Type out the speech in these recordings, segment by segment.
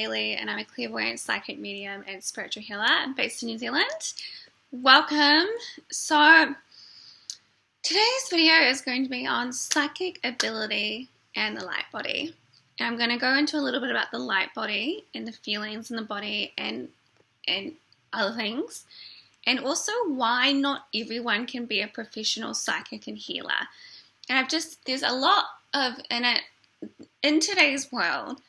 Hayley, and I'm a clairvoyant, psychic medium, and spiritual healer. I'm based in New Zealand. Welcome. So, today's video is going to be on psychic ability and the light body. And I'm going to go into a little bit about the light body and the feelings in the body and other things. And also why not everyone can be a professional psychic and healer. And there's a lot of, in today's world,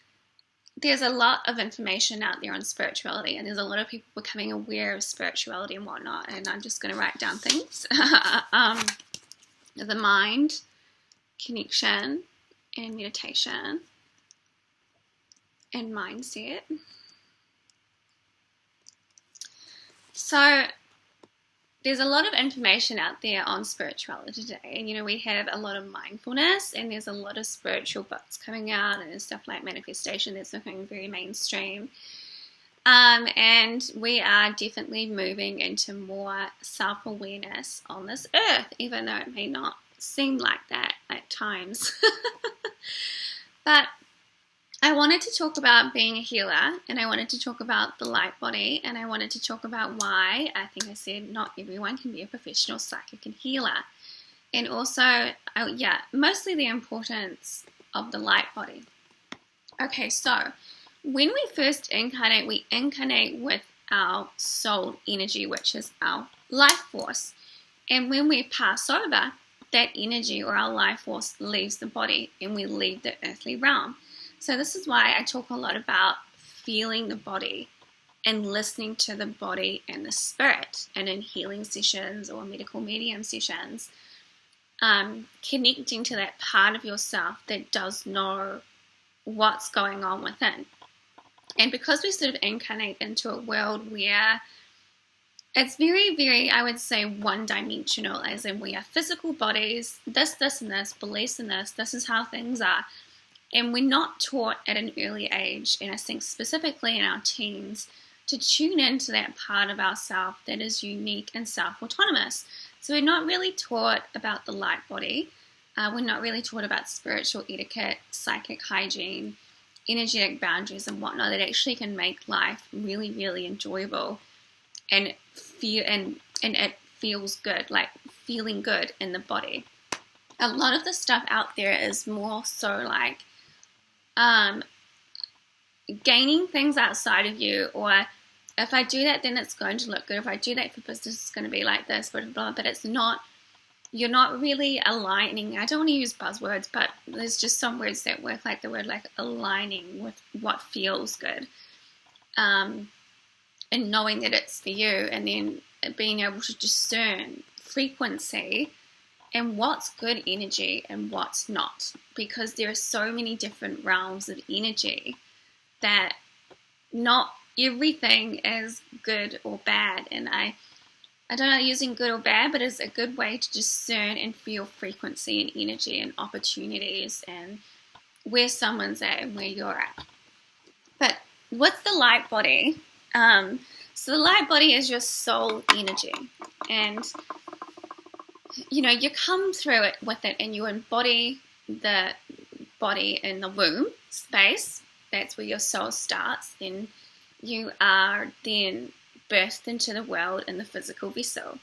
there's a lot of information out there on spirituality, and there's a lot of people becoming aware of spirituality and whatnot, and I'm just going to write down things. The mind, connection, and meditation, and mindset. So there's a lot of information out there on spirituality today, and we have a lot of mindfulness, and there's a lot of spiritual books coming out and stuff like manifestation that's becoming very mainstream, and we are definitely moving into more self-awareness on this earth, even though it may not seem like that at times. But I wanted to talk about being a healer, and I wanted to talk about the light body, and I wanted to talk about why I think I said not everyone can be a professional psychic and healer. And also, mostly the importance of the light body. Okay, so when we first incarnate, we incarnate with our soul energy, which is our life force. And when we pass over, that energy or our life force leaves the body, and we leave the earthly realm. So this is why I talk a lot about feeling the body and listening to the body and the spirit, and in healing sessions or medical medium sessions, connecting to that part of yourself that does know what's going on within. And because we sort of incarnate into a world where it's very, very, I would say, one-dimensional, as in we are physical bodies, this, and this, beliefs in this is how things are. And we're not taught at an early age, and I think specifically in our teens, to tune into that part of ourself that is unique and self-autonomous. So we're not really taught about the light body. We're not really taught about spiritual etiquette, psychic hygiene, energetic boundaries and whatnot that actually can make life really, really enjoyable and it feels good, like feeling good in the body. A lot of the stuff out there is more so like gaining things outside of you, or if I do that then it's going to look good, if I do that for business it's going to be like this, blah, blah, blah. But it's not, you're not really aligning. I don't want to use buzzwords, but there's just some words that work, like the word like aligning with what feels good, and knowing that it's for you, and then being able to discern frequency and what's good energy and what's not, because there are so many different realms of energy that not everything is good or bad. And I don't know using good or bad, but it's a good way to discern and feel frequency and energy and opportunities and where someone's at and where you're at. But what's the light body? So the light body is your soul energy, and you come through it with it, and you embody the body in the womb space. That's where your soul starts, and you are then birthed into the world in the physical vessel.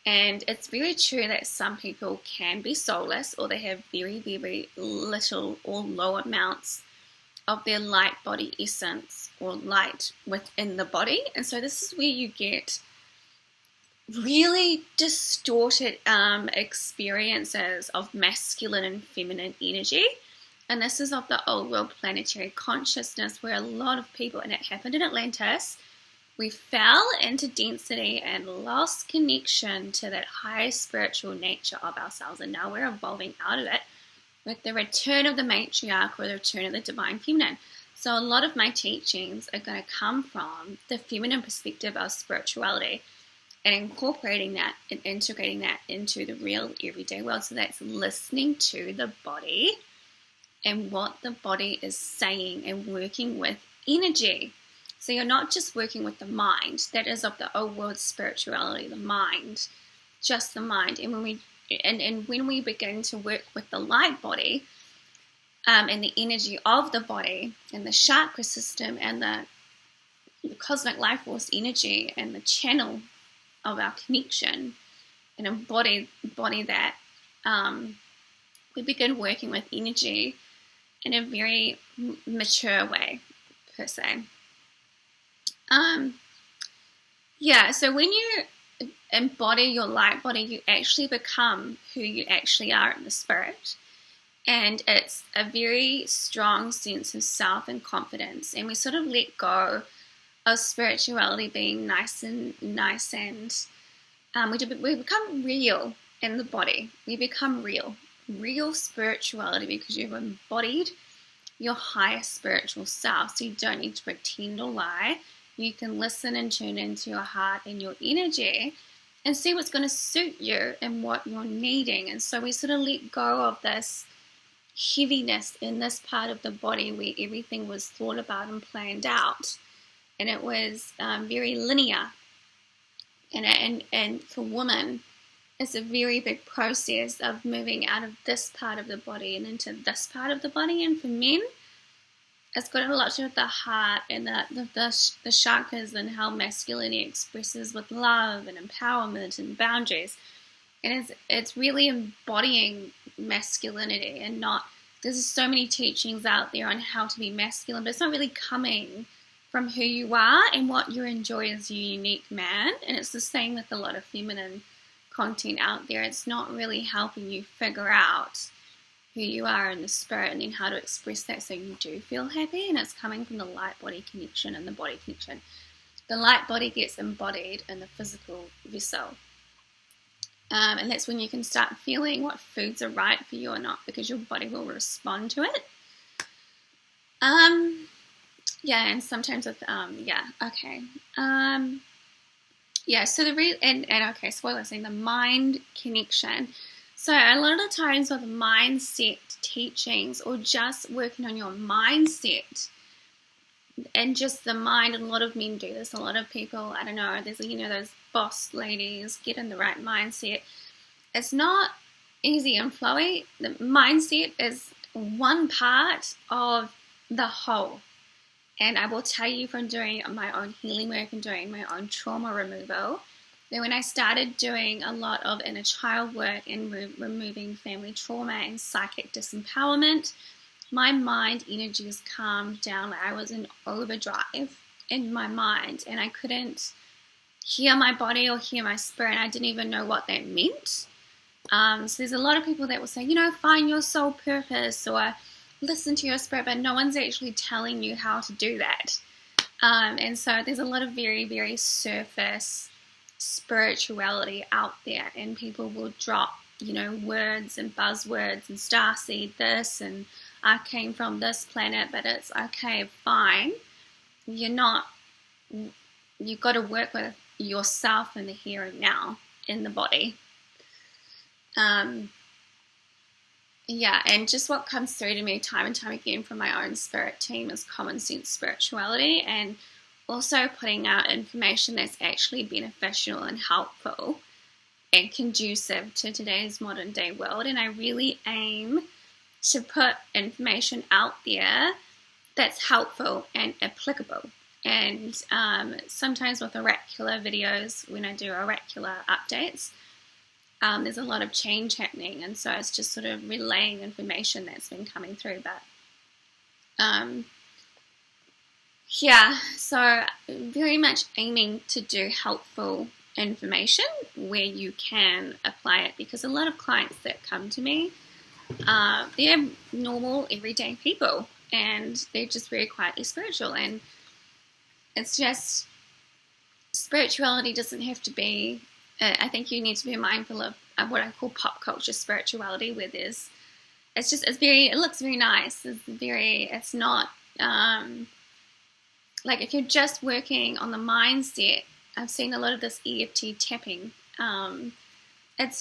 And it's very true that some people can be soulless, or they have very, very little or low amounts of their light body essence or light within the body. And so this is where you get really distorted experiences of masculine and feminine energy. And this is of the old world planetary consciousness, where a lot of people, and it happened in Atlantis, we fell into density and lost connection to that higher spiritual nature of ourselves, and now we're evolving out of it with the return of the matriarch, or the return of the divine feminine. So a lot of my teachings are going to come from the feminine perspective of spirituality, and incorporating that and integrating that into the real everyday world. So that's listening to the body and what the body is saying, and working with energy. So you're not just working with the mind. That is of the old world spirituality, the mind, just the mind. And when we begin to work with the light body, and the energy of the body and the chakra system and the cosmic life force energy and the channel of our connection, and embody that, we begin working with energy in a very mature way, per se. So when you embody your light body, you actually become who you actually are in the spirit. And it's a very strong sense of self and confidence. And we sort of let go of spirituality being nice and we become real in the body. We become real spirituality, because you've embodied your higher spiritual self. So you don't need to pretend or lie. You can listen and tune into your heart and your energy and see what's going to suit you and what you're needing. And so we sort of let go of this heaviness in this part of the body where everything was thought about and planned out, and it was very linear. And for women, it's a very big process of moving out of this part of the body and into this part of the body. And for men, it's got a lot to do with the heart and the chakras and how masculinity expresses with love and empowerment and boundaries. And it's really embodying masculinity, and not, there's so many teachings out there on how to be masculine, but it's not really coming from who you are and what you enjoy as your unique man. And it's the same with a lot of feminine content out there. It's not really helping you figure out who you are in the spirit and then how to express that so you do feel happy. And it's coming from the light body connection and the body connection. The light body gets embodied in the physical vessel. And that's when you can start feeling what foods are right for you or not, because your body will respond to it. And sometimes with, so spoiler saying the mind connection. So a lot of the times with mindset teachings, or just working on your mindset and just the mind, and a lot of men do this, a lot of people, I don't know, there's, those boss ladies, get in the right mindset. It's not easy and flowy. The mindset is one part of the whole. And I will tell you from doing my own healing work and doing my own trauma removal, that when I started doing a lot of inner child work and removing family trauma and psychic disempowerment, my mind energy was calmed down. Like I was in overdrive in my mind, and I couldn't hear my body or hear my spirit. I didn't even know what that meant. So there's a lot of people that will say, find your soul purpose or listen to your spirit, but no one's actually telling you how to do that. And so there's a lot of very, very surface spirituality out there, and people will drop, words and buzzwords and starseed this, and I came from this planet, but it's okay, fine. You've got to work with yourself in the here and now in the body. And just what comes through to me time and time again from my own spirit team is common sense spirituality, and also putting out information that's actually beneficial and helpful and conducive to today's modern day world. And I really aim to put information out there that's helpful and applicable. And sometimes with oracular videos, when I do oracular updates, there's a lot of change happening, and so it's just sort of relaying information that's been coming through. But so very much aiming to do helpful information where you can apply it, because a lot of clients that come to me, they're normal everyday people, and they're just very quietly spiritual. And it's just, spirituality doesn't have to be, I think you need to be mindful of what I call pop culture spirituality, where it looks very nice. It's not, like if you're just working on the mindset, I've seen a lot of this EFT tapping. It's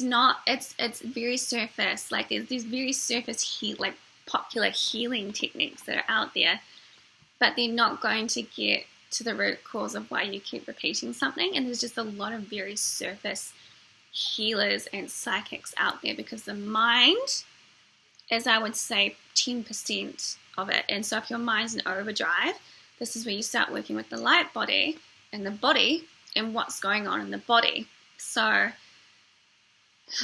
very surface. Like there's these very surface popular healing techniques that are out there, but they're not going to get to the root cause of why you keep repeating something. And there's just a lot of very surface healers and psychics out there, because the mind is, I would say, 10% of it. And so if your mind's in overdrive, this is where you start working with the light body and the body and what's going on in the body. So,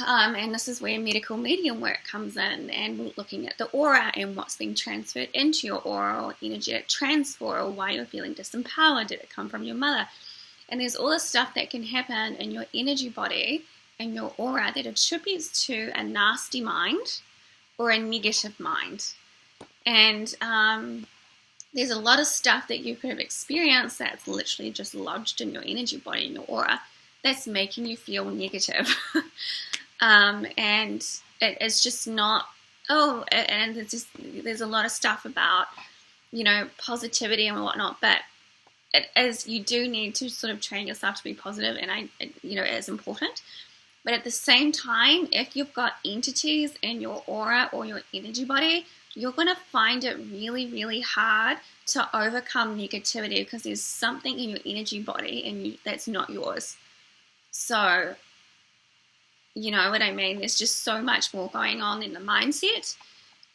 and this is where medical medium work comes in, and looking at the aura and what's being transferred into your aura, or energetic transfer, or why you're feeling disempowered. Did it come from your mother? And there's all this stuff that can happen in your energy body and your aura that attributes to a nasty mind or a negative mind. And there's a lot of stuff that you could have experienced that's literally just lodged in your energy body and your aura that's making you feel negative. And it's just not, and there's a lot of stuff about, positivity and whatnot, but it is, you do need to sort of train yourself to be positive, and it is important. But at the same time, if you've got entities in your aura or your energy body, you're going to find it really, really hard to overcome negativity, because there's something in your energy body and that's not yours. So, you know what I mean? There's just so much more going on in the mindset.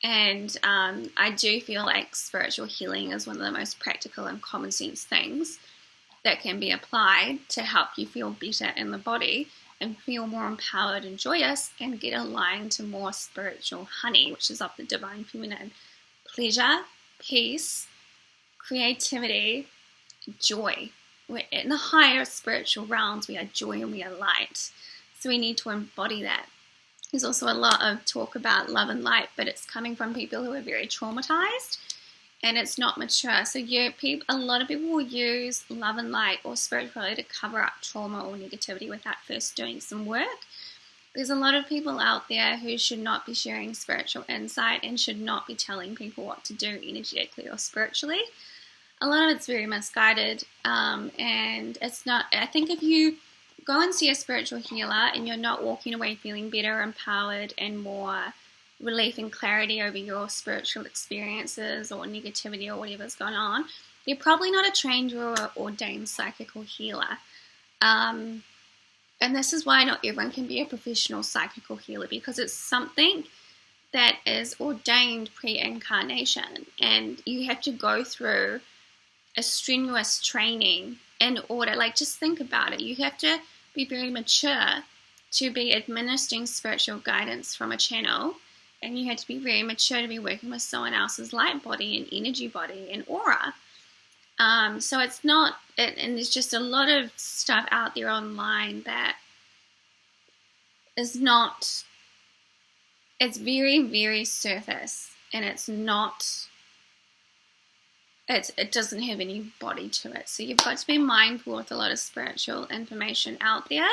And I do feel like spiritual healing is one of the most practical and common sense things that can be applied to help you feel better in the body and feel more empowered and joyous and get aligned to more spiritual honey, which is of the divine feminine. Pleasure, peace, creativity, joy. We're in the higher spiritual realms. We are joy and we are light. So we need to embody that. There's also a lot of talk about love and light, but it's coming from people who are very traumatized and it's not mature. So a lot of people will use love and light or spirituality to cover up trauma or negativity without first doing some work. There's a lot of people out there who should not be sharing spiritual insight and should not be telling people what to do energetically or spiritually. A lot of it's very misguided, and it's not. I think if you go and see a spiritual healer and you're not walking away feeling better, empowered, and more relief and clarity over your spiritual experiences or negativity or whatever's going on, you're probably not a trained or ordained psychic or healer. And this is why not everyone can be a professional psychic or healer, because it's something that is ordained pre-incarnation, and you have to go through a strenuous training in order. Like, just think about it. You have to be very mature to be administering spiritual guidance from a channel, and you have to be very mature to be working with someone else's light body and energy body and aura. So it's not, and there's just a lot of stuff out there online that is not, it's very, very surface, and it's not, it doesn't have any body to it. So you've got to be mindful with a lot of spiritual information out there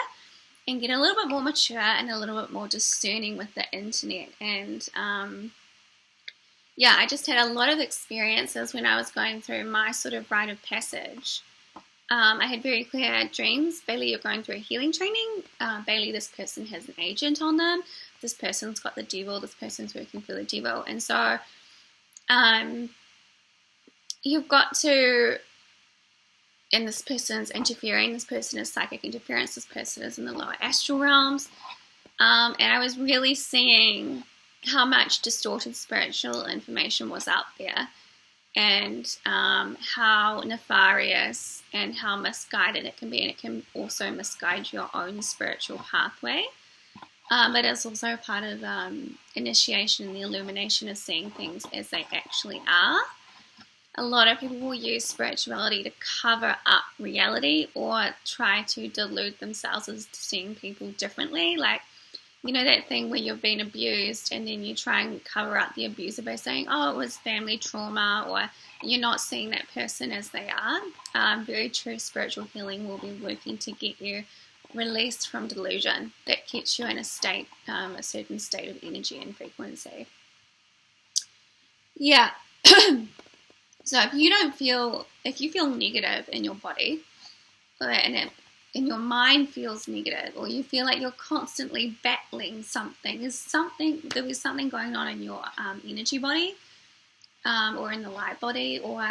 and get a little bit more mature and a little bit more discerning with the internet. And I just had a lot of experiences when I was going through my sort of rite of passage. I had very clear dreams. Bailey, you're going through a healing training. Bailey, this person has an agent on them. This person's got the devil. This person's working for the devil. And so you've got to, and this person's interfering, this person is psychic interference, this person is in the lower astral realms, and I was really seeing how much distorted spiritual information was out there, and how nefarious and how misguided it can be, and it can also misguide your own spiritual pathway, but it's also part of initiation and the illumination of seeing things as they actually are. A lot of people will use spirituality to cover up reality or try to delude themselves as seeing people differently. Like, you know, that thing where you've been abused and then you try and cover up the abuser by saying, oh, it was family trauma, or you're not seeing that person as they are. Very true spiritual healing will be working to get you released from delusion that keeps you in a state, a certain state of energy and frequency. Yeah. So if you feel negative in your body, and your mind feels negative, or you feel like you're constantly battling something, there was something going on in your energy body, or in the light body, or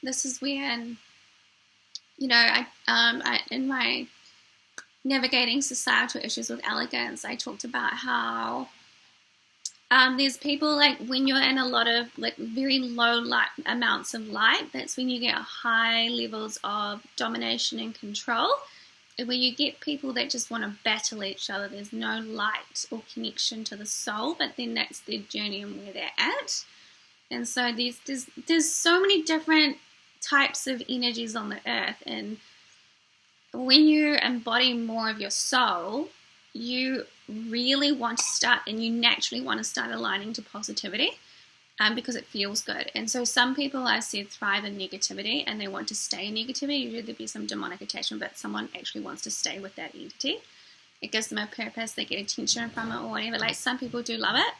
this is when, you know, I in my Navigating Societal Issues with Elegance, I talked about how There's people, like, when you're in a lot of, like, very low light amounts of light, that's when you get high levels of domination and control, where you get people that just want to battle each other. There's no light or connection to the soul, but then that's their journey and where they're at. And so there's so many different types of energies on the earth, and when you embody more of your soul, you really want to start, and you naturally want to start aligning to positivity, because it feels good. And so some people, I said, thrive in negativity and they want to stay in negativity. Usually there'd be some demonic attachment, but someone actually wants to stay with that entity. It gives them a purpose, they get attention from it or whatever. Like, some people do love it.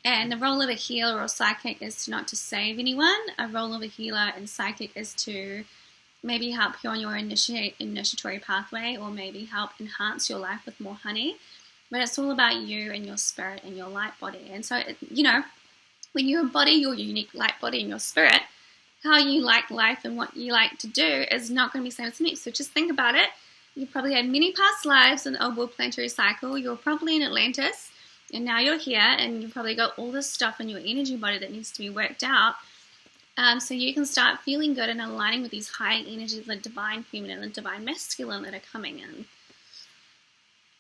And the role of a healer or psychic is not to save anyone. A role of a healer and psychic is to maybe help you on your initiatory pathway, or maybe help enhance your life with more honey. But it's all about you and your spirit and your light body. And so, when you embody your unique light body and your spirit, how you like life and what you like to do is not going to be the same as me. So just think about it. You probably had many past lives in the old world planetary cycle. You're probably in Atlantis, and now you're here, and you've probably got all this stuff in your energy body that needs to be worked out. So you can start feeling good and aligning with these high energies, the divine feminine and divine masculine that are coming in.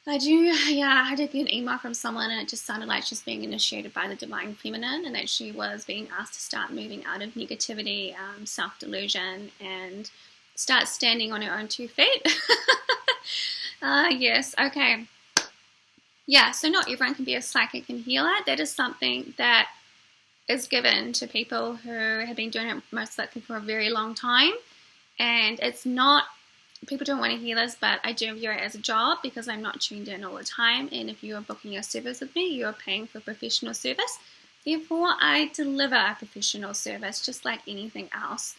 I did get an email from someone, and it just sounded like she's being initiated by the divine feminine, and that she was being asked to start moving out of negativity, self-delusion, and start standing on her own 2 feet. Yes, okay. Yeah, so not everyone can be a psychic and healer. That is something that is given to people who have been doing it most likely for a very long time. And it's not, people don't want to hear this, but I do view it as a job because I'm not tuned in all the time. And if you are booking a service with me, you are paying for professional service. Therefore, I deliver a professional service just like anything else.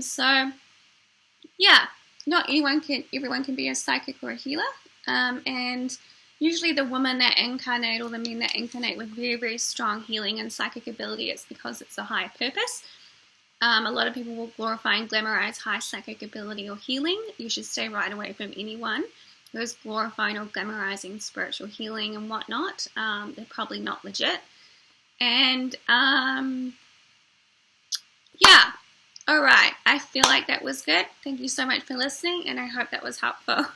So, yeah, not everyone can be a psychic or a healer. And usually the women that incarnate or the men that incarnate with very, very strong healing and psychic ability, it's because it's a higher purpose. A lot of people will glorify and glamorize high psychic ability or healing. You should stay right away from anyone who is glorifying or glamorizing spiritual healing and whatnot. They're probably not legit. And, yeah. All right. I feel like that was good. Thank you so much for listening, and I hope that was helpful.